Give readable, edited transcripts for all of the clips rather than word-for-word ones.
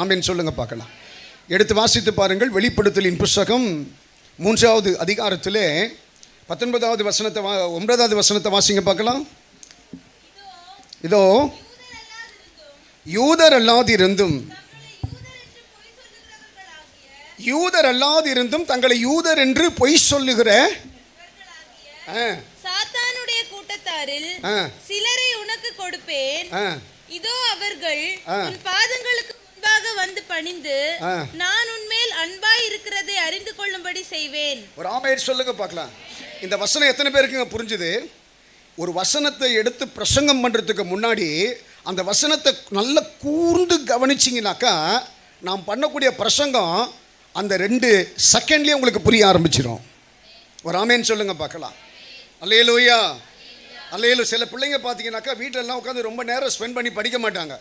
ஆமென் சொல்லுங்க பார்க்கலாம். எடுத்து வாசித்து பாருங்கள். வெளிப்படுத்தலின் புஸ்தகம் 3வது அதிகாரத்திலே 19வது வசனத்தை 9வது வசனத்தை வாசிங்க பார்க்கலாம். இதோ யூதர் அல்லாதிருந்தும் தங்களை யூதர் என்று பொய் சொல்லுகிற சாத்தானுடைய கூட்டத்தாரில் சிலரை உனக்கு கொடுப்பேன். இதோ அவர்கள் உன் பாதங்களுக்கு முன்பாக வந்து பணிந்து நான் உன்மேல் அன்பாய் இருக்கிறதை அறிந்து கொள்ளும்படி செய்வேன். ஒரு ஆமென் சொல்லுங்க பார்க்கலாம். இந்த வசனம் எத்தனை பேருக்கு புரிஞ்சுது? ஒரு வசனத்தை எடுத்து பிரசங்கம் பண்ணுறதுக்கு முன்னாடி அந்த வசனத்தை நல்ல கூர்ந்து கவனிச்சிங்கனாக்கா நாம் பண்ணக்கூடிய பிரசங்கம் அந்த 2 செகண்ட்லேயே உங்களுக்கு புரிய ஆரம்பிச்சிடும். ஒரு ஆமென் சொல்லுங்க பார்க்கலாம். அல்லேலூயா, அல்லேலூயா. சில பிள்ளைங்க பார்த்தீங்கன்னாக்கா வீட்டிலலாம் உட்காந்து ரொம்ப நேரம் ஸ்பெண்ட் பண்ணி படிக்க மாட்டாங்க,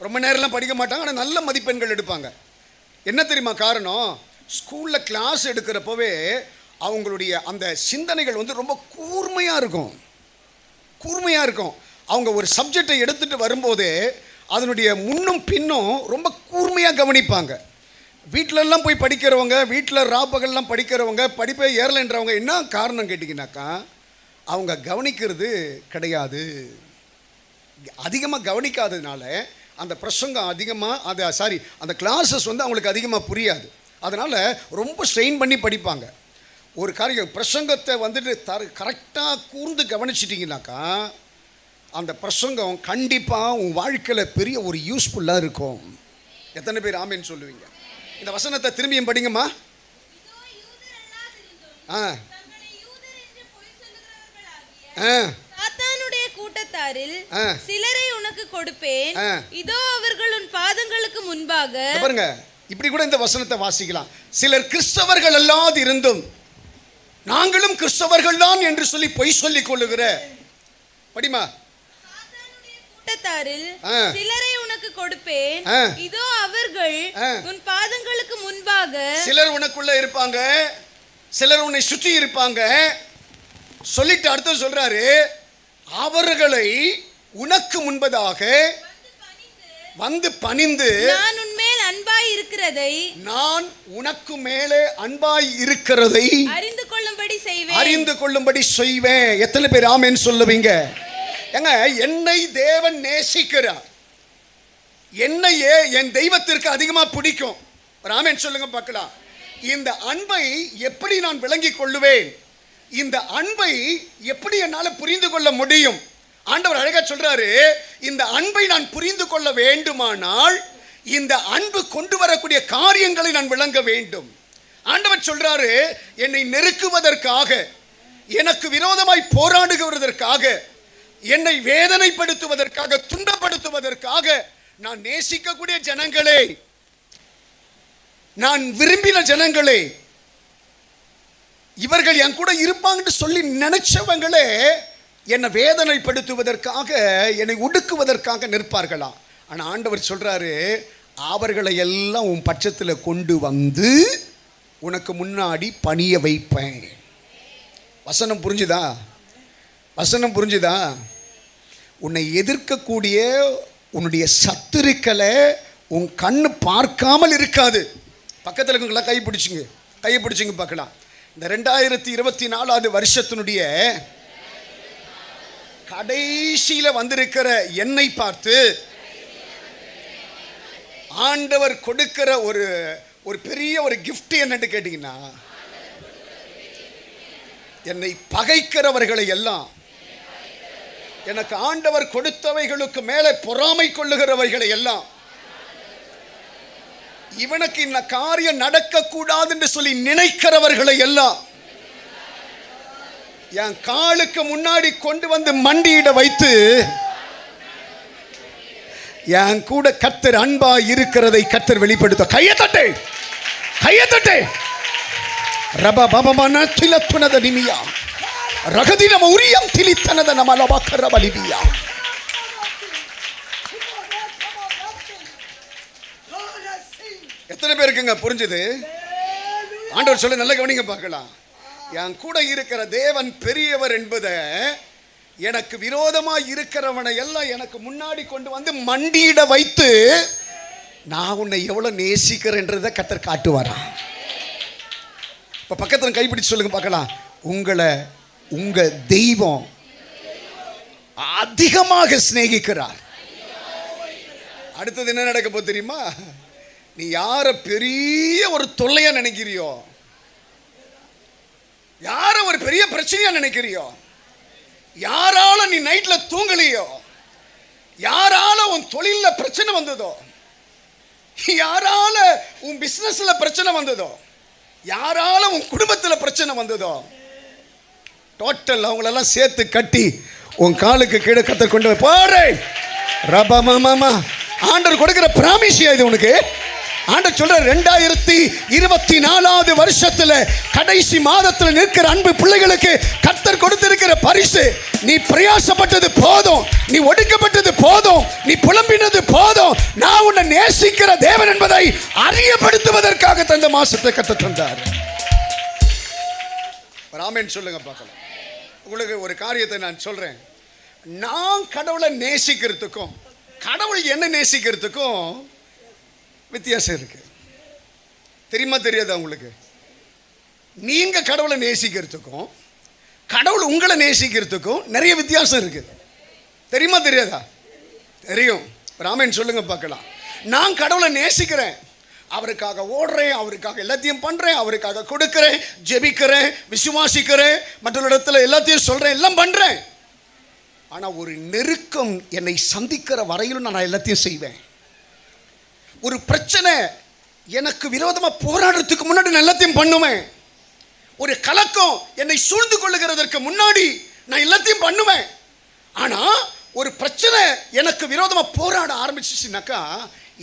ரொம்ப நேரம்லாம் படிக்க மாட்டாங்க, ஆனால் நல்ல மதிப்பெண்கள் எடுப்பாங்க. என்ன தெரியுமா காரணம்? ஸ்கூலில் கிளாஸ் எடுக்கிறப்பவே அவங்களுடைய அந்த சிந்தனைகள் வந்து ரொம்ப கூர்மையாக இருக்கும். அவங்க ஒரு சப்ஜெக்டை எடுத்துகிட்டு வரும்போதே அதனுடைய முன்னும் பின்னும் ரொம்ப கூர்மையாக கவனிப்பாங்க. வீட்டிலெல்லாம் போய் படிக்கிறவங்க, வீட்டில் ராப்பகல்லாம் படிக்கிறவங்க, படிப்பே ஏறலைன்றவங்க என்ன காரணம் கேட்டிங்கனாக்கா அவங்க கவனிக்கிறது கிடையாது. அதிகமாக கவனிக்காததுனால அந்த பிரசங்கம் அதிகமாக அந்த கிளாஸஸ் வந்து அவங்களுக்கு அதிகமாக புரியாது. அதனால் ரொம்ப ஸ்ட்ரெயின் பண்ணி படிப்பாங்க. ஒரு காரியம் பிரசங்கத்தை வந்துட்டு கரெக்டாக கூர்ந்து கவனிச்சிட்டிங்கனாக்கா அந்த பிரசங்கம் கண்டிப்பாக உன் வாழ்க்கையில் பெரிய ஒரு யூஸ்ஃபுல்லாக இருக்கும். எத்தனை பேர் ஆமென் சொல்லுவீங்க? இந்த வசனத்தை திரும்பியும் படிங்கம்மா. சாத்தானுடைய கூட்டத்தாரில் சிலரை உனக்கு கொடுப்பேன். இதோ அவர்கள் உன் பாதங்களுக்கு முன்பாக. பாருங்க, இப்படி கூட இந்த வசனத்தை வாசிக்கலாம். சிலர் கிறிஸ்தவர்கள் அல்லாது இருந்தும் நாங்களும் கிறிஸ்தவர்கள் தான் என்று சொல்லி பொய் சொல்லிக் கொள்ளுகிற படிமா. கூட்டத்தாரில் சிலரை உனக்கு கொடுப்பேன். இதோ அவர்கள் உன் பாதங்களுக்கு முன்பாக. சிலர் உனக்குள்ள இருப்பாங்க, சிலர் உன்னை சுற்றி இருப்பாங்க. சொல்லிட்டு அடுத்து சொல்றாரு, அவர்களை உனக்கு முன்பதாக வந்து பணிந்து நான் உன்மேல் அன்பாய் இருக்கிறதை, நான் உனக்கு மேலே அன்பாய் இருக்கிறதை அறிந்து கொள்ளும்படி செய்வேன். எத்தனை பேர் ஆமென் சொல்லுவீங்க? ஏங்க, என்னை தேவன் நேசிக்கிறார், என்னையே என் தெய்வத்திற்கு அதிகமாக பிடிக்கும். ஒரு ஆமென் சொல்லுங்க பார்க்கலாம். இந்த அன்பை எப்படி நான் விளங்கிக் கொள்ளுவேன்? இந்த அன்பை எப்படி என்னால் புரிந்து கொள்ள முடியும்? ஆண்டவர் அழகா சொல்றாரு, இந்த அன்பை நான் புரிந்து கொள்ள வேண்டுமானால் இந்த அன்பு கொண்டு வரக்கூடிய காரியங்களை நான் விளங்க வேண்டும். ஆண்டவர் சொல்றாரு, என்னை நெருக்குவதற்காக, எனக்கு விரோதமாய் போராடுகிறதற்காக, என்னை வேதனைப்படுத்துவதற்காக, துன்பப்படுத்துவதற்காக நான் நேசிக்கக்கூடிய ஜனங்களே, நான் விரும்பின ஜனங்களே, இவர்கள் என் கூட இருப்பாங்கன்னு சொல்லி நினைச்சவங்களே என்னை வேதனைப்படுத்துவதற்காக, என்னை ஒடுக்குவதற்காக நிற்பார்களா? ஆனால் ஆண்டவர் சொல்றாரு, அவர்களை எல்லாம் உன் பட்சத்தில் கொண்டு வந்து உனக்கு முன்னாடி பணிய வைப்பேன். வசனம் புரிஞ்சுதா? வசனம் புரிஞ்சுதா? உன்னை எதிர்க்கக்கூடிய உன்னுடைய சத்துருக்களை உன் கண்ணு பார்க்காமல் இருக்காது. பக்கத்தில் இருக்கவங்களா கையை பிடிச்சிங்க பார்க்கலாம். இந்த 2024 வருஷத்தினுடைய கடைசியில் வந்திருக்கிற என்னை பார்த்து ஆண்டவர் கொடுக்கிற ஒரு பெரிய ஒரு கிஃப்ட் என்னன்னு கேட்டீங்கன்னா, என்னை பகைக்கிறவர்களை எல்லாம், எனக்கு ஆண்டவர் கொடுத்தவைகளுக்கு மேலே பொறாமை கொள்ளுகிறவைகளை எல்லாம், இவனுக்கு இந்த காரியம் நடக்கக்கூடாது என்று சொல்லி நினைக்கிறவர்களை எல்லாம் என் காலுக்கு முன்னாடி கொண்டு வந்து மண்டியிட வைத்து என் கூட கர்த்தர் அன்பா இருக்கிறதை கர்த்தர் வெளிப்படுத்த. கையத்தட்டே ரப பபமன திலத்துனத நிமியா ரகதினம உரியம் திலித்தனத நமலபக்கர பலிபியா. எத்தனை பேருக்குங்க புரிஞ்சுது? ஆண்டவர் சொல்ல நல்ல கவனிங்க பார்க்கலாம். என் கூட இருக்கிற தேவன் பெரியவர் என்பதை, எனக்கு விரோதமாக இருக்கிறவனை எல்லாம் எனக்கு முன்னாடி கொண்டு வந்து மண்டியிட வைத்து நான் உன்னை எவ்வளவு நேசிக்கிறேன்றதை கர்த்தர் காட்டுவாரா. இப்ப பக்கத்துல கைப்பிடிச்சு சொல்லுங்க பார்க்கலாம், உங்களை உங்க தெய்வம் அதிகமாக சிநேகிக்கிறார். அடுத்தது என்ன நடக்க போகுது தெரியுமா? நீ யார பெரிய ஒரு தொல்லையா நினைக்கிறியோ, யார ஒரு பெரிய பிரச்சனையா நினைக்கிறியோ, யாரால நீ நைட்ல தூங்கலையோ, யாரால உன் தொழில பிரச்சனை வந்ததோ, யாரால உன் பிசினஸ்ல பிரச்சனை வந்ததோ, யாரால உன் குடும்பத்தில் பிரச்சனை வந்ததோ, டோட்டல் அவங்களெல்லாம் சேர்த்து கட்டி உன் காலுக்கு கீழே கத்த கொண்டு போய் ரபமாமா. ஆண்டவர் கொடுக்கிற பிராமிசியா இது உனக்கு. ஆண்டவர் சொல்ற 2024 வருஷத்துல கடைசி மாதத்துல நிற்கிற அன்பு பிள்ளைகளுக்கு கர்த்தர் கொடுத்திருக்கிற பரிசு, நீ பிரயாசப்பட்டது போதும், நீ ஒடுக்கப்பட்டது போதும், நீ புலம்பினது போதும், நான் உன்னை நேசிக்கிற தேவன் என்பதை அறியப்படுத்துவதற்காக தந்த மாசத்தை கத்த தந்தார். ஆமென் சொல்லுங்க பார்க்கலாம். உங்களுக்கு ஒரு காரியத்தை நான் சொல்றேன். நான் கடவுளை நேசிக்கிறதுக்கும் கடவுள் என்ன நேசிக்கிறதுக்கும் வித்தியாசம் இருக்கு. தெரியுமா தெரியாதா உங்களுக்கு? நீங்க கடவுளை நேசிக்கிறதுக்கும் கடவுள் உங்களை நேசிக்கிறதுக்கும் நிறைய வித்தியாசம் இருக்கு. தெரியுமா தெரியாதா? தெரியும். ஆமென் சொல்லுங்க பார்க்கலாம். நான் கடவுளை நேசிக்கிறேன், அவருக்காக ஓடுறேன், அவருக்காக எல்லாத்தையும் பண்றேன், அவருக்காக கொடுக்கிறேன், ஜெபிக்கிறேன், விசுவாசிக்கிறேன், மற்றொரு இடத்துல எல்லாத்தையும் சொல்றேன், எல்லாம் பண்றேன். ஆனா ஒரு நெருக்கம் என்னை சந்திக்கிற வரையிலும் நான் எல்லாத்தையும் செய்வேன். ஒரு பிரச்சனை எனக்கு விரோதமா போராடுறதுக்கு முன்னாடி நான் எல்லாத்தையும் பண்ணுவேன். ஒரு கலக்கம் என்னை சூழ்ந்து கொள்ளுகிறதற்கு முன்னாடி நான் எல்லாத்தையும் பண்ணுவேன். ஆனா ஒரு பிரச்சனை எனக்கு விரோதமா போராட ஆரம்பிச்சிச்சுனாக்கா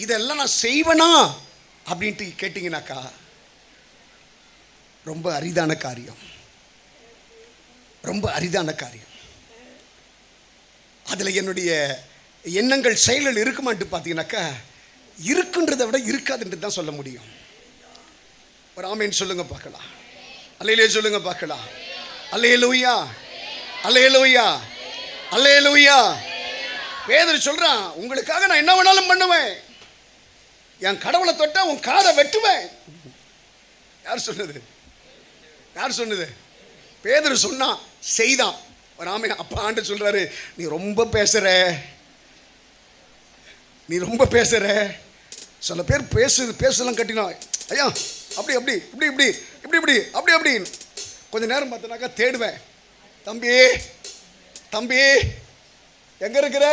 இதெல்லாம் நான் செய்வேனா அப்படின்ட்டு கேட்டீங்கன்னாக்கா ரொம்ப அரிதான காரியம். ரொம்ப அரிதான காரியம். அதில் என்னுடைய எண்ணங்கள் செயல்கள் இருக்குமான்ட்டு பார்த்தீங்கன்னாக்கா இருக்குன்றதை விட இருக்காதுன்றது தான் சொல்ல முடியும். ஒரு ஆமென் சொல்லுங்க பார்க்கலாம். அல்லேலூயா சொல்லுங்க பார்க்கலாம். அல்லேலூயா, அல்லேலூயா, அல்லேலூயா. பேதுரு சொல்றான், உங்களுக்காக நான் என்ன வேணாலும் பண்ணுவேன், என் கடவுளை தொட்டா உன் காதை வெட்டுவேன். யார் சொன்னது? யார் சொன்னது? பேதுரு சொன்னான், செய்தான். ராமே அப்பா ஆண்டு சொல்றாரு, நீ ரொம்ப பேசுற, நீ ரொம்ப பேசுற. சில பேர் பேசலாம் கட்டினா, ஐயா அப்படி அப்படி இப்படி இப்படி இப்படி இப்படி அப்படி அப்படி. கொஞ்ச நேரம் பார்த்தனாக்கா தேடுவேன், தம்பி தம்பி எங்க இருக்கிற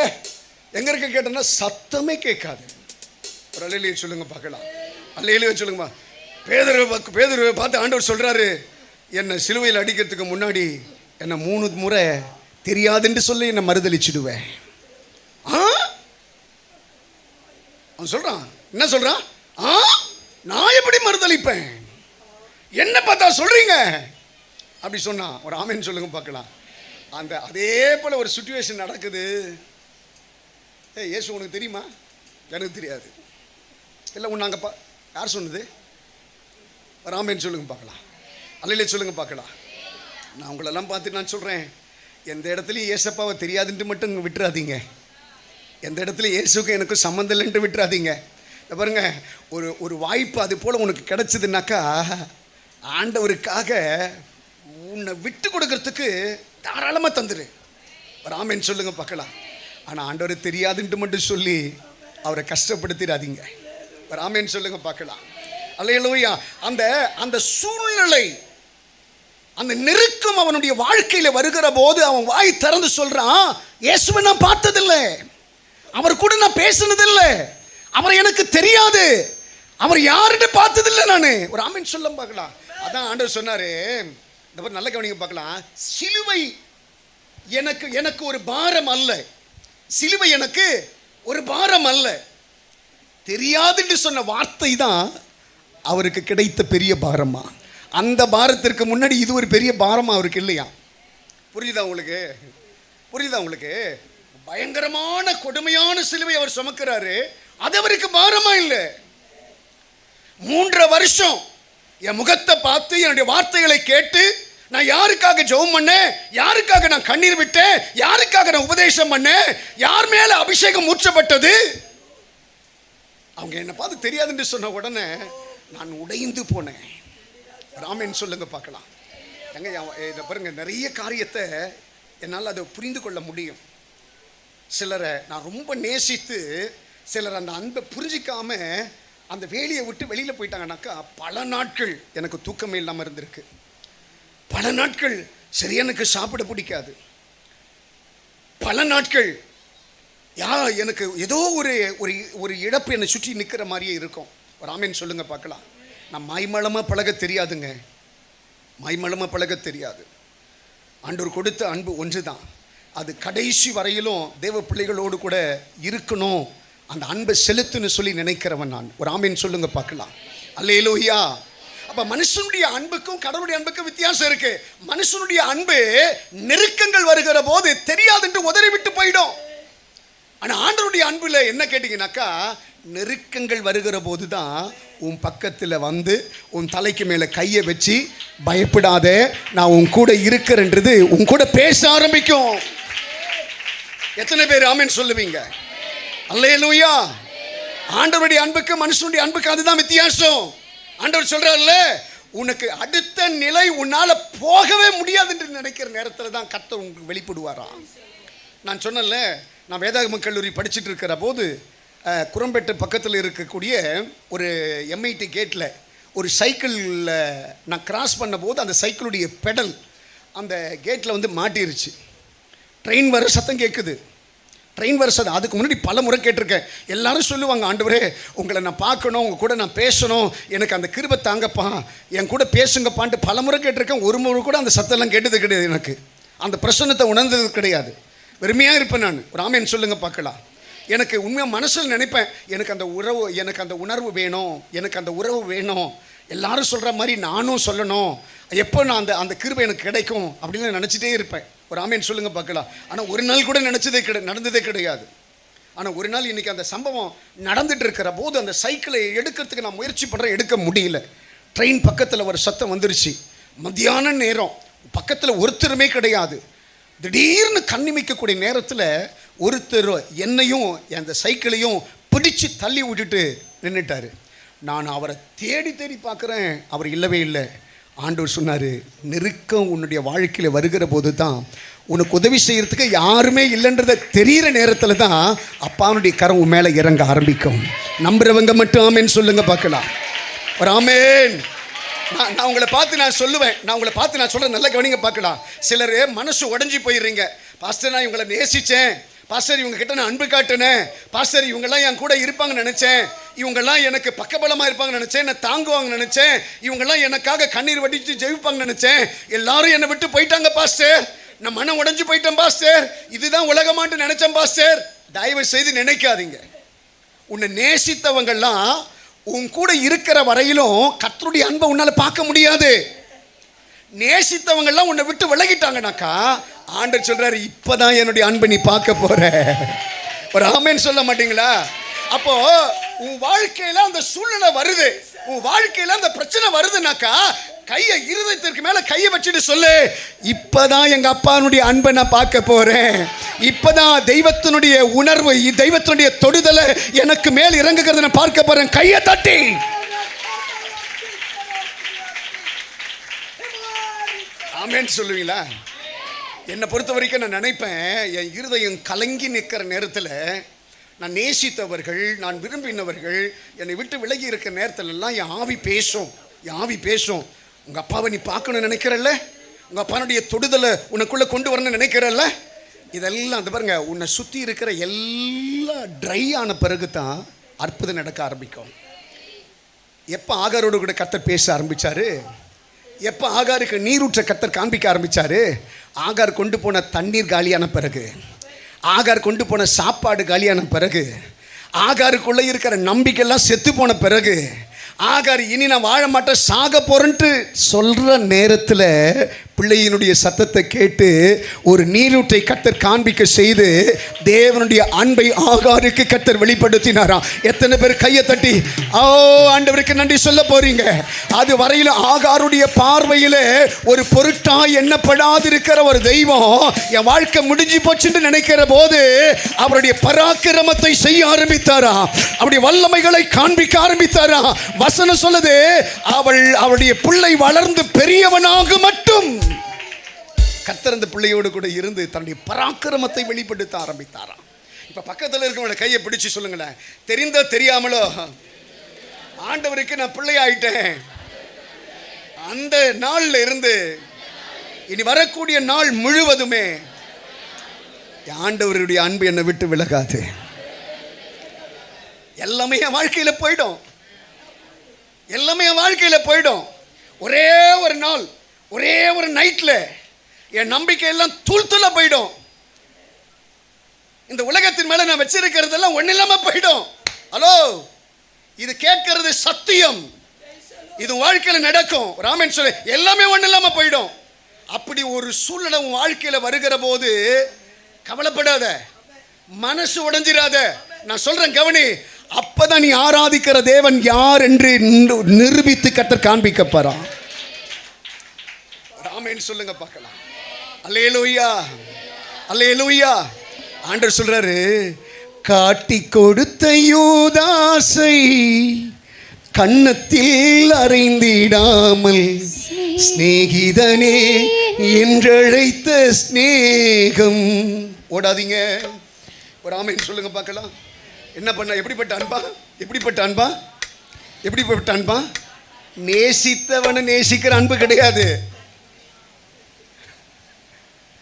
எங்க இருக்க கேட்டேன்னா சத்தமே கேட்காது. ஒரு அல்லேலூயா சொல்லுங்க பார்க்கலாம். அல்லேலூயா சொல்லுங்கம்மா. பேதுருவை பார்த்து ஆண்டவர் சொல்றாரு, என்னை சிலுவையில் அடிக்கிறதுக்கு முன்னாடி என்னை 3 முறை தெரியாதுன்னு சொல்லி என்னை மறுதளிச்சிடுவேன். அவன் சொல்றான், என்ன சொல்றான்? நான் எப்படி மறுதளிப்பேன், என்ன பார்த்தா சொல்றீங்க அப்படி சொன்னான். ஒரு ஆமென் சொல்லுங்க பார்க்கலாம். அந்த அதே போல ஒரு சிச்சுவேஷன் நடக்குது. இயேசு உனக்கு தெரியுமா? எனக்கு தெரியாது. இல்லை உன்னாங்கப்பா, யார் சொன்னது? ஒரு ஆமென் சொல்லுங்க பார்க்கலாம். அல்லேலூயா சொல்லுங்க பார்க்கலாம். நான் உங்களெல்லாம் பார்த்து நான் சொல்கிறேன், எந்த இடத்துலையும் ஏசப்பாவை தெரியாதுன்ட்டு மட்டும் விட்டுறாதீங்க. எந்த இடத்துலையும் இயேசுக்கும் எனக்கும் சம்மந்தம் இல்லைன்ட்டு விட்டுறாதீங்க. பாருங்க, ஒரு வாய்ப்பு அது போல் உனக்கு கிடைச்சதுனாக்கா ஆண்டவருக்காக உன்னை விட்டு கொடுக்கறதுக்கு தாராளமாக தந்துரு. ஒரு ஆமென் சொல்லுங்க பார்க்கலாம். ஆனால் ஆண்டவரை தெரியாதுன்ட்டு மட்டும் சொல்லி அவரை கஷ்டப்படுத்திடாதீங்க. ஒரு ஆமென் சொல்லுங்க பார்க்கலாம். அல்லேலூயா. அந்த சூழ்நிலை, அந்த நெருக்கம் அவனுடைய வாழ்க்கையில் வருகிற போது அவன் வாய் திறந்து சொல்றான், இயேசுவை நான் பார்த்ததில்லை, அவர் கூட நான் பேசினதில்லை, அவரை எனக்கு தெரியாது, அவர் யாருன்னு பார்த்ததில்லை நான். ஒரு ஆமென் சொல்ல பார்க்கலாம். அதான் ஆண்டவர் சொன்னாரு, இந்த மாதிரி நல்ல கவனிங்க பார்க்கலாம். சிலுவை எனக்கு ஒரு பாரம் அல்ல, சிலுவை எனக்கு ஒரு பாரம் அல்ல. தெரியாதுன்னு சொன்ன வார்த்தை தான் அவருக்கு கிடைத்த பெரிய பாரமா. அந்த பாரத்திற்கு முன்னாடி இது ஒரு பெரிய பாரமா அவருக்கு இல்லையா? புரியுதா உங்களுக்கு? புரியுதா உங்களுக்கு? பயங்கரமான கொடுமையான சிலுவை அவர் சுமக்கிறாரு, அது அவருக்கு பாரமா இல்லை. 3 வருஷம் என் முகத்தை பார்த்து என்னுடைய வார்த்தைகளை கேட்டு நான் யாருக்காக ஜெபம் பண்ணேன், யாருக்காக நான் கண்ணீர் விட்டேன், யாருக்காக நான் உபதேசம் பண்ணேன், யார் மேல அபிஷேகம் ஊற்றப்பட்டது, அவங்க என்னை பார்த்து தெரியாதுன்னு சொன்ன உடனே நான் உடைந்து போனேன். ராமன் சொல்லுங்க பார்க்கலாம். எங்க இதை பாருங்க, நிறைய காரியத்தை என்னால் அதை புரிந்து கொள்ள முடியும். சிலரை நான் ரொம்ப நேசித்து சிலர் அந்த அன்பை புரிஞ்சிக்காம அந்த வேலையை விட்டு வெளியில் போயிட்டாங்கனாக்கா பல நாட்கள் எனக்கு தூக்கமே இல்லாமல் இருந்திருக்கு. பல நாட்கள் சரியா எனக்கு சாப்பிட பிடிக்காது. பல நாட்கள் எனக்கு ஏதோ ஒரு ஒரு இழப்பு என்னை சுற்றி நிற்கிற மாதிரியே இருக்கும். ஒரு ஆமேன் சொல்லுங்க பார்க்கலாம். நான் மாய்மலமாக பழக தெரியாதுங்க, மாய்மலமாக பழக தெரியாது. ஆண்டவர் கொடுத்த அன்பு ஒன்று தான், அது கடைசி வரையிலும் தேவ பிள்ளைகளோடு கூட இருக்கணும், அந்த அன்பை செலுத்துன்னு சொல்லி நினைக்கிறவன் நான். ஒரு ஆமேன் சொல்லுங்க பார்க்கலாம். அல்லேலூயா. அப்ப மனுஷனுடைய அன்புக்கும் கடவுளுடைய அன்புக்கும் வித்தியாசம் இருக்கு. மனுஷனுடைய அன்பு நெருக்கங்கள் வருகிற போது தெரியாதுன்னு உதறி விட்டு போயிடும். ஆனா ஆண்டவருடைய அன்புல என்ன கேட்டீங்கன்னாக்கா, நெருக்கங்கள் வருகிற போது தான் உன் பக்கத்தில் வந்து உன் தலைக்கு மேலே கையை வச்சு பயப்படாத நான் உன் கூட இருக்கிறேன்றது உன் கூட பேச ஆரம்பிக்கும். எத்தனை பேர் ஆமென் சொல்லுவீங்க? அல்லேலூயா. ஆண்டவருடைய அன்புக்கு மனுஷனுடைய அன்புக்கு அதுதான் வித்தியாசம். ஆண்டவர் சொல்றாருல்ல, உனக்கு அடுத்த நிலை உன்னால போகவே முடியாது என்று நினைக்கிற நேரத்தில் தான் கர்த்தர் உங்களுக்கு வெளிப்படுவாராம். நான் சொன்னேன்ல, நான் வேதாகம கல்லூரி படிச்சுட்டு இருக்கிற போது குரம்பேட்டை பக்கத்தில் இருக்கக்கூடிய ஒரு எம்ஐடி கேட்டில் ஒரு சைக்கிளில் நான் கிராஸ் பண்ண போது அந்த சைக்கிளுடைய பெடல் அந்த கேட்டில் வந்து மாட்டிருச்சு. ட்ரெயின் வர சத்தம் கேட்குது, ட்ரெயின் வர சத்தம். அதுக்கு முன்னாடி பல முறை கேட்டிருக்கேன். எல்லாரும் சொல்லுவாங்க, ஆண்டவரே உங்களை நான் பார்க்கணும், உங்கள் கூட நான் பேசணும், எனக்கு அந்த கிருபை தாங்கப்பா, என் கூட பேசுங்கப்பான்ட்டு பல முறை கேட்டிருக்கேன். ஒரு முறை கூட அந்த சத்தம்லாம் கேட்டது கிடையாது. எனக்கு அந்த பிரசன்னத்தை உணர்ந்தது கிடையாது. வெறுமையாக இருப்பேன் நான். ஒரு ஆமேன் சொல்லுங்க பார்க்கலாம். எனக்கு உண்மையாக மனசில் நினைப்பேன், எனக்கு அந்த உறவு, எனக்கு அந்த உணர்வு வேணும், எனக்கு அந்த உறவு வேணும், எல்லாரும் சொல்கிற மாதிரி நானும் சொல்லணும், எப்போ நான் அந்த அந்த கிருபை எனக்கு கிடைக்கும் அப்படின்னு நினச்சிட்டே இருப்பேன். ஒரு ஆமேன் சொல்லுங்க பார்க்கலாம். ஆனால் ஒரு நாள் கூட நடந்ததே கிடையாது. ஆனால் ஒரு நாள் இன்றைக்கி அந்த சம்பவம் நடந்துட்டு இருக்கிற போது அந்த சைக்கிளை எடுக்கிறதுக்கு நான் முயற்சி பண்ணுறேன், எடுக்க முடியல. ட்ரெயின் பக்கத்தில் ஒரு சத்தம் வந்துருச்சு. மத்தியான நேரம், பக்கத்தில் ஒருத்தருமே கிடையாது. திடீர்னு கண்ணிமைக்கக்கூடிய நேரத்தில் ஒருத்தர் என்னையும் அந்த சைக்கிளையும் பிடிச்சு தள்ளி விட்டுட்டு நின்றுட்டார். நான் அவரை தேடி தேடி பார்க்குறேன், அவர் இல்லவே இல்லை. ஆண்டவர் சொன்னார், நெருக்கம் உன்னுடைய வாழ்க்கையில் வருகிற போது தான், உனக்கு உதவி செய்கிறதுக்கு யாருமே இல்லைன்றதை தெரிகிற நேரத்தில் தான் அப்பாவுடைய கரம் உன் மேலே இறங்க ஆரம்பிக்கும். நம்புறவங்க மட்டும் ஆமேன்னு சொல்லுங்க பார்க்கலாம். ஒரு ஆமேன். நான் உங்களை பார்த்து நான் சொல்லுவேன், நான் சொல்கிறேன், நல்லா கவனிங்க பார்க்கலாம். சிலர் மனசு உடஞ்சி போயிடுறீங்க. பாஸ்டர் நான் இவங்களை நேசித்தேன், பாஸ்டர் இவங்க கிட்ட நான் அன்பு காட்டினேன், பாஸ்டர் இவங்கெல்லாம் என் கூட இருப்பாங்கன்னு நினச்சேன், இவங்கெல்லாம் எனக்கு பக்கபலமாக இருப்பாங்கன்னு நினச்சேன், என்னை தாங்குவாங்கன்னு நினச்சேன், இவங்கெல்லாம் எனக்காக கண்ணீர் வடித்து ஜெயிப்பாங்கன்னு நினச்சேன், எல்லாரும் என்னை விட்டு போயிட்டாங்க பாஸ்டர், நான் மனம் உடஞ்சி போயிட்டேன் பாஸ்டர், இதுதான் உலகமாட்டு நினச்சேன் பாஸ்டர். தயவு செய்து நினைக்காதீங்க. உன்னை நேசித்தவங்கெல்லாம் உன் கூட இருக்கிற வரையிலும் கர்த்தருடைய அன்பை உன்னால பார்க்க முடியாது. நேசித்தவங்கெல்லாம் உன்னை விட்டு விலகிட்டாங்கனாக்கா ஆண்டவர் சொல்றாரு, இப்பதான் என்னுடைய அன்பை நீ பார்க்க போற. ஒரு ஆமேன் சொல்ல மாட்டீங்களா? அப்போ உன் வாழ்க்கையில அந்த சூழ்நிலை வருது, உன் வாழ்க்கையில அந்த பிரச்சனை வருதுனாக்கா கையை இருதயத்திற்கு மேல கையை வச்சுட்டு சொல்லு, இப்பதான் எங்க அப்பானுடைய அன்பை நான் பார்க்க போறேன், இப்பதான் தெய்வத்தினுடைய உணர்வு, தெய்வத்தினுடைய தொடுதலை எனக்கு மேல் இறங்குகிறத நான் பார்க்க போறேன். கையை தட்டி ஆமென் சொல்லுவீங்களா? என்னை பொறுத்த வரைக்கும் நான் நினைப்பேன், என் இருதயம் கலங்கி நிற்கிற நேரத்தில், நான் நேசித்தவர்கள், நான் விரும்பினவர்கள் என்னை விட்டு விலகி இருக்கிற நேரத்துல எல்லாம் என் ஆவி பேசும். உங்கள் அப்பாவை நீ பார்க்கணும்னு நினைக்கிறல்ல, உங்கள் அப்பானுடைய தொடுதலை உனக்குள்ளே கொண்டு வரணும்னு நினைக்கிறல்ல, இதெல்லாம் அந்த பாருங்க, உன்னை சுற்றி இருக்கிற எல்லாம் ட்ரை ஆன பிறகு தான் அற்புதம் நடக்க ஆரம்பிக்கும். எப்போ ஆகாரோடு கூட கர்த்தர் பேச ஆரம்பித்தார், எப்போ ஆகாருக்கு நீரூற்ற கர்த்தர் காண்பிக்க ஆரம்பித்தார், ஆகார் கொண்டு போன தண்ணீர் காலியான பிறகு, ஆகார் கொண்டு போன சாப்பாடு காலியான பிறகு, ஆகாருக்குள்ளே இருக்கிற நம்பிக்கையெல்லாம் செத்து போன பிறகு, ஆகார் இனி நான் வாழ மாட்டேன், சாக போறேன்ட்டு சொல்ற நேரத்தில் பிள்ளையினுடைய சத்தத்தை கேட்டு ஒரு நீரூற்றை கர்த்தர் காண்பிக்க செய்து தேவனுடைய அன்பை ஆகாருக்கு கர்த்தர் வெளிப்படுத்தினாராம். எத்தனை பேர் கையை தட்டி ஓ ஆண்டவருக்கு நன்றி சொல்ல போறீங்க? அது வரையில் ஆகாருடைய பார்வையில் ஒரு பொருட்டாய் எண்ணப்படாதிருக்கிற ஒரு தெய்வம் என் வாழ்க்கை முடிஞ்சு போச்சுன்னு நினைக்கிற போது அவருடைய பராக்கிரமத்தை செய்ய ஆரம்பித்தாரா, அவருடைய வல்லமைகளை காண்பிக்க ஆரம்பித்தாரா. வசனம் சொல்லுது, அவளுடைய பிள்ளை வளர்ந்து பெரியவனாக மட்டும் கர்த்தர் அந்த பிள்ளையோடு கூட இருந்து தன்னுடைய பராக்கிரமத்தை வெளிப்படுத்த ஆரம்பித்தாராம். இப்ப பக்கத்தில் இருக்கிறவங்கள கையை பிடிச்சு சொல்லுங்களேன், தெரிந்தோ தெரியாமலோ ஆண்டவருக்கு நான் பிள்ளை ஆயிட்டேன். அந்த நாள்ல இருந்து இனி வரக்கூடிய நாள் முழுவதுமே ஆண்டவருடைய அன்பு என்னை விட்டு விலகாது. எல்லாமே என் வாழ்க்கையில போயிடும், எல்லாமே என் வாழ்க்கையில போயிடும். ஒரே ஒரு நாள், ஒரே ஒரு நைட்ல என் நம்பிக்கை எல்லாம் தூள்துள்ள போயிடும். இந்த உலகத்தின் மேல நான் வச்சிருக்கிறதெல்லாம் ஒண்ணு இல்லாம போயிடும். ஹலோ, இது கேட்கறது சத்தியம், இது வாழ்க்கையில நடக்கும். ராமன் சொல்ல எல்லாமே ஒண்ணு இல்லாம போயிடும். அப்படி ஒரு சூழ்நிலை உன் வாழ்க்கையில வருகிற போது கவலைப்படாத, மனசு உடைஞ்சிராத. நான் சொல்றேன் கவனி, அப்பதான் நீ ஆராதிக்கிற தேவன் யார் என்று நிரூபித்து கர்த்தர் காண்பிக்க போறான். ராமன் சொல்லுங்க பார்க்கலாம். அல்லேலூயா, அல்லேலூயா. ஆண்டவர் சொல்றாரு, காட்டி கொடுத்த யூதாசை கன்னத்தில் அறைந்திடாமல் சிநேகிதனே என்றழைத்த சிநேகம். ஓடாதீங்க. ஒரு ஆமென் சொல்லுங்க பார்க்கலாம். என்ன பண்ண? எப்படிப்பட்ட அன்பா, எப்படிப்பட்ட அன்பா, எப்படிப்பட்ட அன்பா? நேசித்தவனை நேசிக்கிற அன்பு கிடையாது.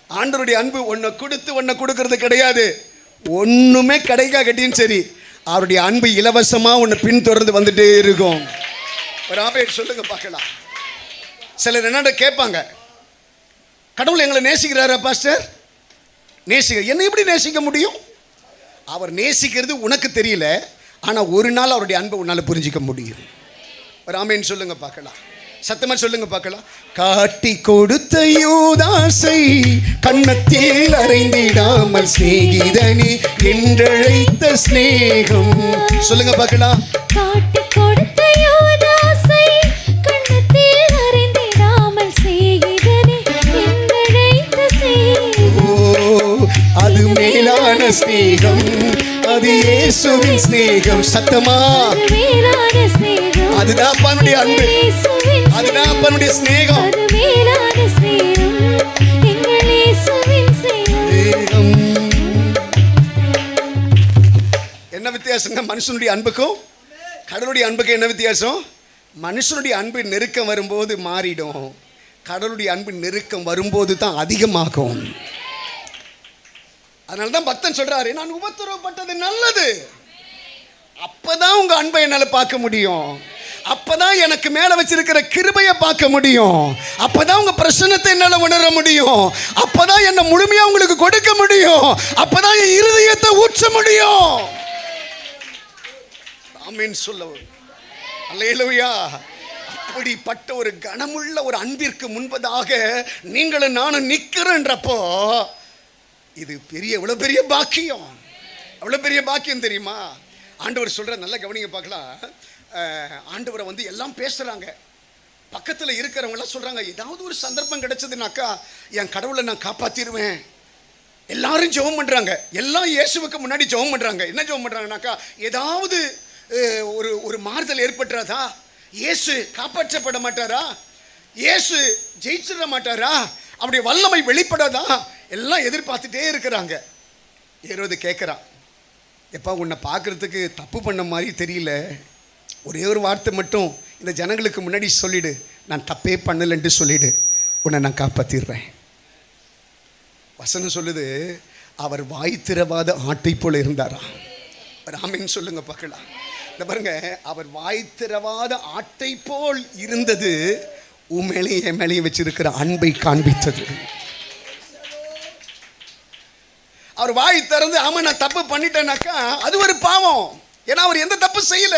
ஆண்டவருடைய அன்பு ஒன்றை கொடுத்து ஒன்றை கொடுக்கறது கிடையாது. ஒன்றுமே கிடைக்கா கட்டியும் சரி, அவருடைய அன்பு இலவசமாக ஒன்று பின்தொடர்ந்து வந்துட்டே இருக்கும். ஒரு ஆமென் சொல்லுங்க பார்க்கலாம். சிலர் என்னோட கேட்பாங்க, கடவுள் எங்களை நேசிக்கிறாரா பாஸ்டர்? நேசிக்க என்ன எப்படி நேசிக்க முடியும்? அவர் நேசிக்கிறது உனக்கு தெரியல, ஆனால் ஒரு நாள் அவருடைய அன்பை உன்னால் புரிஞ்சிக்க முடியும். ஒரு ஆமென் சொல்லுங்க பார்க்கலாம், சத்தமா சொல்லுங்க பார்க்கலாம். காட்டி கொடுத்த யூதாசை கன்னத்தில் அறைந்திடாமல் சிநேகிதனே என்றழைத்த சிநேகம். சொல்லுங்க பார்க்கலாம். காட்டி கொடுத்த யூதாசை கன்னத்தில் அறைந்திடாமல் சிநேகிதனே என்றழைத்த சிநேகம். ஓ, அது மேலான சிநேகம், அது இயேசுவின் சிநேகம். சத்தமா, மேலான சிநேகம், அதுதான் அப்பனுடைய அன்பு, அதுதான் அப்பனுடைய சிநேகம். அது மேலான சிநேகம், எங்கள் இயேசுவின் சிநேகம். என்ன வித்தியாசங்க மனுஷனுடைய அன்புக்கும் கடவுளுடைய அன்புக்கும்? என்ன வித்தியாசம்? மனுஷனுடைய அன்பு நெருக்கம் வரும்போது மாறிடும், கடவுளுடைய அன்பு நெருக்கம் வரும்போது தான் அதிகமாகும். அதனால தான் பக்தன் சொல்றாரு, நான் உபத்திரவப்பட்டது நல்லது. அப்பதான் உங்க அன்பை என்னால பார்க்க முடியும், அப்பதான் எனக்கு மேல வச்சிருக்கிற கிருபையை பார்க்க முடியும், அப்பதான் உங்க பிரசன்னத்தை என்னால உணர முடியும், அப்பதான் என்ன முழுமையா உங்களுக்கு கொடுக்க முடியும், அப்பதான் என் இருதயத்தை ஊற்ற முடியும். ஆமென் சொல்ல. அல்லேலூயா. அப்படிப்பட்ட ஒரு கனமுள்ள ஒரு அன்பிற்கு முன்பதாக நீங்களும் நானும் நிக்கிறன்றப்போ இது பெரிய, எவ்வளவு பெரிய பாக்கியம், எவ்வளவு பெரிய பாக்கியம் தெரியுமா? ஆண்டவர் சொல்ற, நல்லா கவனிங்க பார்க்கலாம். ஆண்டவரை வந்து எல்லாம் பேசுறாங்க, பக்கத்தில் இருக்கிறவங்களாம் சொல்றாங்க, ஏதாவது ஒரு சந்தர்ப்பம் கிடைச்சதுனாக்கா என் கடவுளை நான் காப்பாத்திடுவேன். எல்லாரும் ஜெபம் பண்றாங்க, எல்லாம் இயேசுவுக்கு முன்னாடி ஜெபம் பண்றாங்க. என்ன ஜெபம் பண்றாங்கனாக்கா, ஏதாவது ஒரு மாறுதல் ஏற்பட்டுறாதா, இயேசு காப்பாற்றப்பட மாட்டாரா, இயேசு ஜெயிச்சிட மாட்டாரா, அப்படி வல்லமை வெளிப்படாதா, எல்லாம் எதிர்பார்த்துட்டே இருக்கிறாங்க. ஏரோது கேட்குறான், எப்பா உன்னை பார்க்குறதுக்கு தப்பு பண்ண மாதிரி தெரியல, ஒரே ஒரு வார்த்தை மட்டும் இந்த ஜனங்களுக்கு முன்னாடி சொல்லிடு, நான் தப்பே பண்ணலைன்ட்டு சொல்லிடு, உன்னை நான் காப்பாற்றிடுறேன். வசனம் சொல்லுது, அவர் வாய் திறவாத ஆட்டை போல இருந்தாரா. ஆமென் சொல்லுங்க பார்க்கலாம். இந்த பாருங்க, அவர் வாய் திறவாத ஆட்டை போல் இருந்தது உண்மையிலேயே என் மேலேயே வச்சிருக்கிற அன்பை காண்பித்தது. அவர் வாய் திறந்து ஆமா நான் தப்பு பண்ணிட்டேனாக்கா அது ஒரு பாவம், ஏன்னா அவர் எந்த தப்பு செய்யல.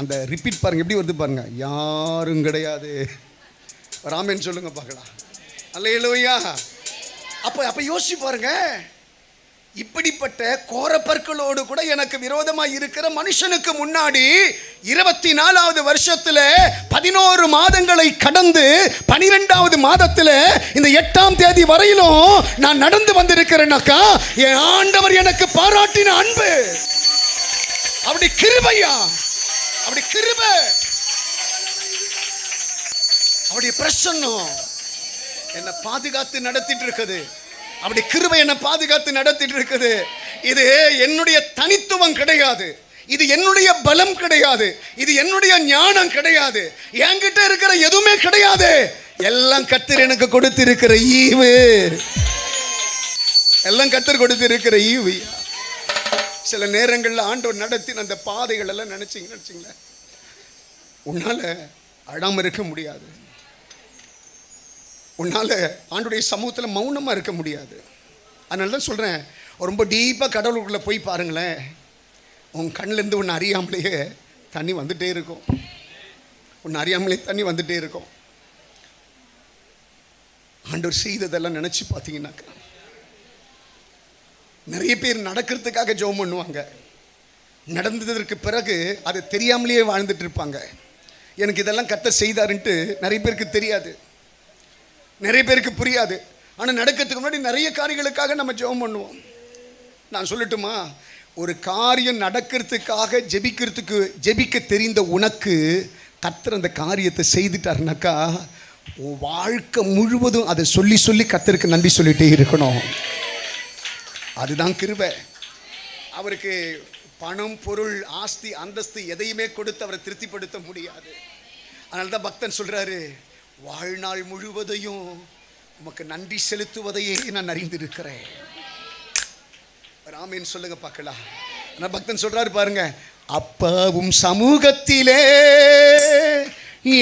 அந்த ரிப்பீட் பாருங்க எப்படி வருது பாருங்க. யாரும் கிடையாது. ராமன் சொல்லுங்க பார்க்கலாம். அல்லேலூயா. அப்ப யோசிச்சு பாருங்க, இப்படிப்பட்ட கோரப்பற்களோடு கூட எனக்கு விரோதமாக இருக்கிற மனுஷனுக்கு முன்னாடி 24வது வருஷத்துல 11 மாதங்களை கடந்து 12வது மாதத்துல இந்த 8ஆம் தேதி வரையிலும் நான் நடந்து வந்திருக்கிறேன்னாக்கா என் ஆண்டவர் எனக்கு பாராட்டின அன்பு, அப்படி கிருபையா, அப்படி கிருபை, அப்படி பிரசன்னம் என்னை பாதுகாத்து நடத்திட்டு இருக்குது. அப்படி கிருபை என்னை பாதுகாத்து நடத்திட்டு இருக்குது. இது என்னுடைய தனித்துவம் கிடையாது, இது என்னுடைய பலம் கிடையாது, இது என்னுடைய ஞானம் கிடையாது, என்கிட்ட இருக்கிற எதுவுமே கிடையாது. எல்லாம் கர்த்தர் எனக்கு கொடுத்திருக்கிற ஈவு, எல்லாம் கர்த்தர் கொடுத்திருக்கிற ஈவு. சில நேரங்களில் ஆண்டவர் நடத்தின அந்த பாதைகள் எல்லாம் நினைச்சிங்களேன், உன்னால அழாம இருக்க முடியாது, உன்னால ஆண்டுடைய சமூகத்தில் மௌனமாக இருக்க முடியாது. அதனால தான் சொல்கிறேன், ரொம்ப டீப்பாக கடவுளுக்குள்ளே போய் பாருங்களேன், உன் கண்ணிலேருந்து ஒன்று அறியாமலேயே தண்ணி வந்துகிட்டே இருக்கும், ஒன்று அறியாமலே தண்ணி வந்துகிட்டே இருக்கும். ஆண்டவர் செய்ததெல்லாம் நினச்சி பார்த்தீங்கன்னாக்கா, நிறைய பேர் நடக்கிறதுக்காக ஜெபம் பண்ணுவாங்க, நடந்ததற்கு பிறகு அது தெரியாமலேயே வாழ்ந்துட்டு இருப்பாங்க. எனக்கு இதெல்லாம் கர்த்தர் செய்தாருன்ட்டு நிறைய பேருக்கு தெரியாது, நிறைய பேருக்கு புரியாது. ஆனால் நடக்கிறதுக்கு முன்னாடி நிறைய காரியங்களுக்காக நம்ம ஜெபம் பண்ணுவோம். நான் சொல்லட்டுமா, ஒரு காரியம் நடக்கிறதுக்காக ஜெபிக்க தெரிந்த உனக்கு கர்த்தர் அந்த காரியத்தை செய்துட்டாருனாக்கா உன் வாழ்க்கை முழுவதும் அதை சொல்லி சொல்லி கர்த்தருக்கு நன்றி சொல்லிட்டே இருக்கணும். அதுதான் கிருபை. அவருக்கு பணம், பொருள், ஆஸ்தி, அந்தஸ்து எதையுமே கொடுத்து அவரை திருப்திப்படுத்த முடியாது. அதனால தான் பக்தன் சொல்றாரு, வாழ்நாள் முழுவதையும் உமக்கு நன்றி செலுத்துவதையே நான் அறிந்திருக்கிறேன். ராமன் சொல்லுங்க பார்க்கலாம். ஆனா பக்தன் சொல்றாரு பாருங்க, அப்பாவும் சமூகத்திலே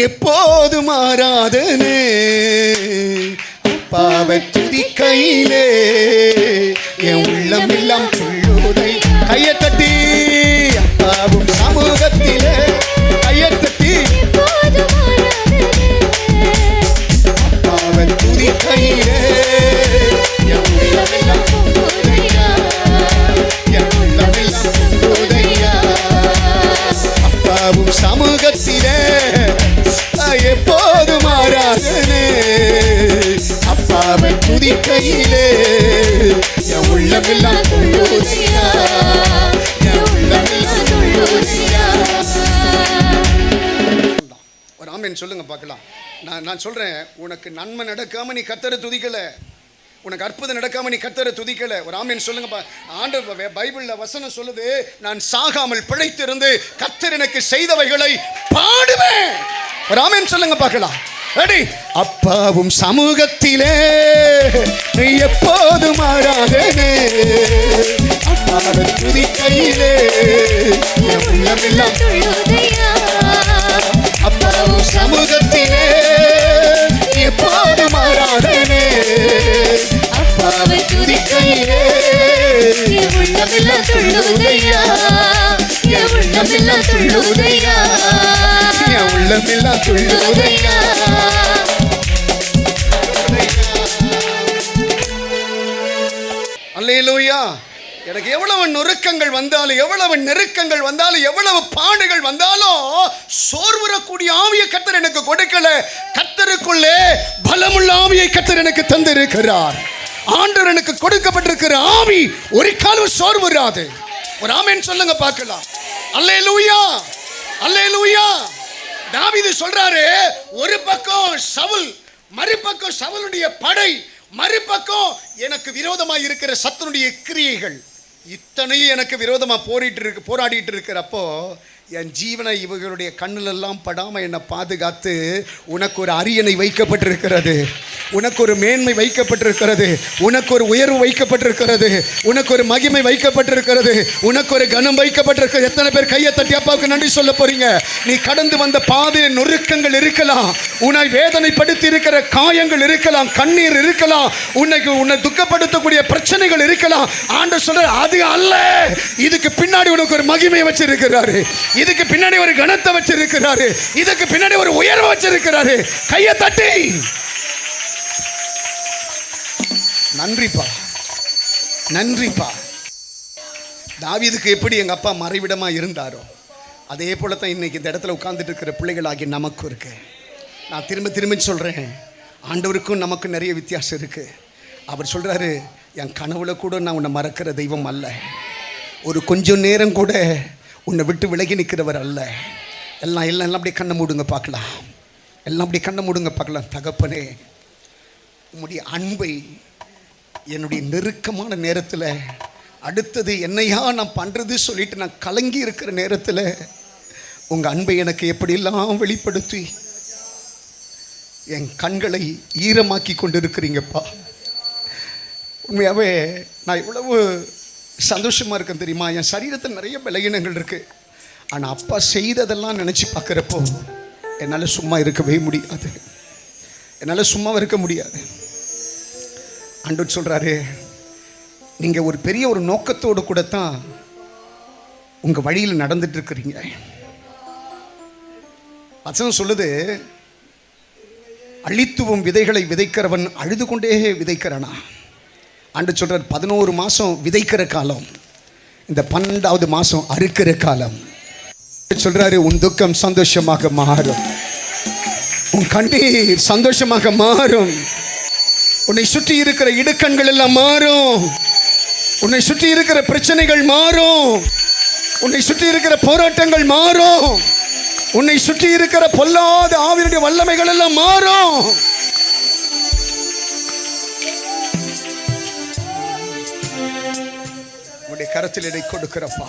எப்போது மாறாதனே, அப்பாவை துதிக்கையிலே என் உள்ளம் எல்லாம் துள்ளுதை. கையை தட்டி, அப்பாவும் சமூகத்திலே கையை தட்டி, அப்பாவை துதிக்கையிலே என் உள்ளம் எல்லாம் துள்ளுதையா, என் உள்ளம் எல்லாம் துள்ளுதையா. அப்பாவும் சமூகத்திலே எப்போது மாறாதனே, அப்பாவை துதிக்கையிலே என் உள்ளமெல்லாம் துள்ளுதையா, என் உள்ளமெல்லாம் துள்ளுதையா. ஒரு ஆமென் சொல்லுங்க பார்க்கலாம். நான் சொல்றேன், உனக்கு நன்மை நடக்காம நீ கர்த்தரை துதிக்கல, உனக்கு அற்புதம் நடக்காம நீ கர்த்தரை துதிக்கல. ஒரு ஆமென் சொல்லுங்க. ஆண்டவர் பைபிள்ல வசனம் சொல்லுது, நான் சாகாமல் பிழைத்திருந்து கர்த்தர் எனக்கு செய்தவைகளை பாடுவேன். ஒரு ஆமென் சொல்லுங்க பார்க்கலாம். ரெடி? அப்பாவும் சமூகத்திலே எப்போது மாறாதனே, அப்பாவை துதிக்கையிலே என் உள்ளமெல்லாம் துள்ளுதையா. அப்பாவும் சமூகத்திலே எப்போது மாறாதனே, அப்பாவை துதிக்கையிலே என் உள்ளமெல்லாம் துள்ளுதையா, என் உள்ளமெல்லாம் துள்ளுதையா, என் உள்ளமெல்லாம் துள்ளுதையா. அல்லேலூயா. எனக்கு எவ்வளவு நொறுக்கங்கள் வந்தாலும், எவ்வளவு நெருக்கங்கள் வந்தாலும், எவ்வளவு பாடுகள் வந்தாலும் சோர்வுறக்கூடிய ஆவியை கர்த்தர் எனக்கு கொடுக்கல. கர்த்தருக்குள்ளே பலமுள்ள ஆவியை கர்த்தர் எனக்கு தந்திருக்கிறார். ஆண்டவர் எனக்கு கொடுக்கப்பட்டிருக்கிற ஆவி ஒரு காலம் சோர்வுறாது. ஒரு ஆமென் சொல்லுங்க பார்க்கலாம். அல்லேலூயா, அல்லேலூயா. தாவீது சொல்றாரு, ஒரு பக்கம் சவுல், மறுபக்கம் சவுலுடைய படை, மறுபக்கம் எனக்கு விரோதமாக இருக்கிற சத்துருடைய கிரியைகள், இத்தனையும் எனக்கு விரோதமாக போராடிட்டு இருக்கிறப்போ என் ஜீவனை இவர்களுடைய கண்ணிலெல்லாம் படாமல் என்னை பாதுகாத்து உனக்கு ஒரு அரியணை வைக்கப்பட்டிருக்கிறது. உனக்கு ஒரு மேன்மை வைக்கப்பட்டிருக்கிறது, உனக்கு ஒரு உயர்வு வைக்கப்பட்டிருக்கிறது, உனக்கு ஒரு மகிமை வைக்கப்பட்டிருக்கிறது, உனக்கு ஒரு கனம் வைக்கப்பட்டிருக்கிறது. எத்தனை பேர் கையை தட்டி அப்பாவுக்கு நன்றி சொல்ல போறீங்க? நீ கடந்து வந்த பாதையில் நொறுக்கங்கள் இருக்கலாம், உன்னை வேதனைப்படுத்தி இருக்கிற காயங்கள் இருக்கலாம், கண்ணீர் இருக்கலாம், உன்னை துக்கப்படுத்தக்கூடிய பிரச்சனைகள் இருக்கலாம். ஆண்டவர் சொல்ற அது அல்ல, இதுக்கு பின்னாடி உனக்கு ஒரு மகிமை வச்சிருக்கிறாரு, இதுக்கு பின்னாடி ஒரு கனத்தை வச்சிருக்கிறாரு, இதுக்கு பின்னாடி ஒரு உயர்வு வச்சிருக்கிறாரு. கையை தட்டி நன்றிப்பா, நன்றிப்பா. தாவீதுக்கு எப்படி எங்க அப்பா மறைவிடமா இருந்தாரோ அதே போல தான் இன்னைக்கு இந்த இடத்துல உட்கார்ந்துட்டு இருக்கிற பிள்ளைகளாகி நமக்கும் இருக்கு. நான் திரும்ப திரும்ப சொல்றேன், ஆண்டவருக்கும் நமக்கு நிறைய வித்தியாசம் இருக்கு. அவர் சொல்றாரு, என் கனவுல கூட நான் உன்னை மறக்கிற தெய்வம் அல்ல, ஒரு கொஞ்சம் நேரம் கூட உன்னை விட்டு விலகி நிற்கிறவர் அல்ல. எல்லாம் எல்லாம் எல்லாம் அப்படியே கண்ணை மூடுங்க பார்க்கலாம், எல்லாம் அப்படியே கண்ணை மூடுங்க பார்க்கலாம். தகப்பனே, உம்முடைய அன்பை என்னுடைய நெருக்கமான நேரத்தில், அடுத்தது என்னையா நான் பண்ணுறது சொல்லிட்டு நான் கலங்கி இருக்கிற நேரத்தில் உங்கள் அன்பை எனக்கு எப்படியெல்லாம் வெளிப்படுத்தி என் கண்களை ஈரமாக்கி கொண்டு இருக்கிறீங்கப்பா. உண்மையாகவே நான் இவ்வளவு சந்தோஷமாக இருக்கேன் தெரியுமா? என் சரீரத்தில் நிறைய பலகீனங்கள் இருக்குது, ஆனால் அப்பா செய்ததெல்லாம் நினச்சி பார்க்குறப்போ என்னால் சும்மா இருக்கவே முடியாது, என்னால் சும்மா இருக்க முடியாது. ஆண்டவர் சொல்கிறாரு, நீங்கள் ஒரு பெரிய ஒரு நோக்கத்தோடு கூட தான் உங்கள் வழியில் நடந்துட்டு இருக்கிறீங்க. வசனம் சொல்லுது, அழித்துவம் விதைகளை விதைக்கிறவன் அழுது கொண்டே விதைக்கிறானா. ஆண்டவர் சொல்கிறார், 11 மாதம் விதைக்கிற காலம், இந்த 12வது மாதம் அறுக்கிற காலம். சொல்கிறாரு, உன் துக்கம் சந்தோஷமாக மாறும், உன் கண்ணீர் சந்தோஷமாக மாறும், உன்னை சுற்றி இருக்கிற இடுக்கண்கள் எல்லாம் மாறும், உன்னை சுற்றி இருக்கிற பிரச்சனைகள் மாறும், உன்னை சுற்றி இருக்கிற போராட்டங்கள் மாறும், உன்னை சுற்றி இருக்கிற பொல்லாத ஆவியுடைய வல்லமைகள் எல்லாம் மாறும். உன்னுடைய கரத்தில் இதை கொடுக்கிறப்பா.